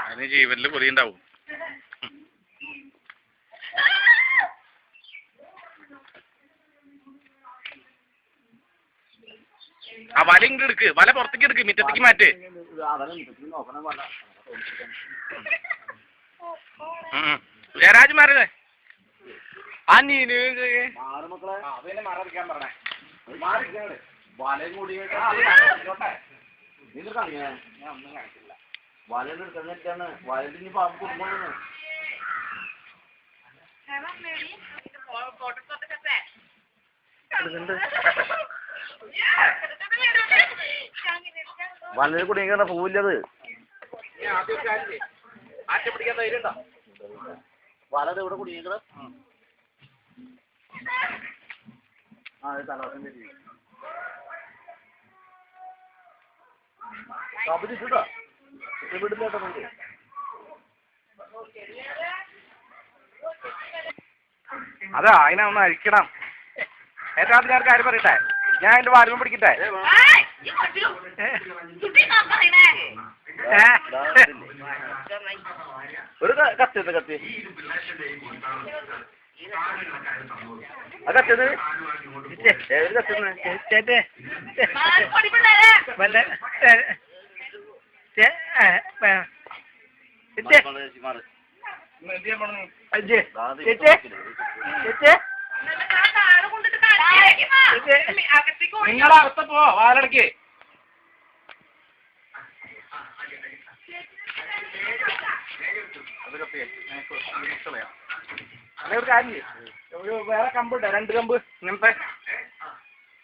അതിന് ജീവനില് പൊലി ഉണ്ടാവും. ആ വല ഇങ്ങോട്ട് എടുക്ക്, വല പുറത്തേക്ക് എടുക്ക്, മിറ്റത്തേക്ക് മാറ്റ്. ജയരാജ് മാറിയതേ ആ നീന് വലയിൽ കുടുങ്ങിക്കണ്ട പോവില്ലത്. ആറ്റ പിടിക്കാൻ ധൈര്യം ഉണ്ടോ? വലത് ഇവിടെ കുടുങ്ങിക്കണ കബരിട്ടാ വിടില്ലേട്ടോ നമുക്ക്. അതാ അതിനെ ഒന്ന് അഴിക്കണം. ഏറ്റവും ആദ്യം ഞാൻ കാര്യം പറയട്ടെ, ഞാൻ എന്റെ വാരുമ്പം പിടിക്കട്ടെ. ഒരു കത്തി കത്തി ആ കത്തിയത് ഏത് കത്തുന്ന നിങ്ങളെ അകത്ത് പോ, വാലടക്ക്. ഒരു കാര്യം വേറെ കമ്പുണ്ട്, 2 കമ്പ് ഇങ്ങനത്തെ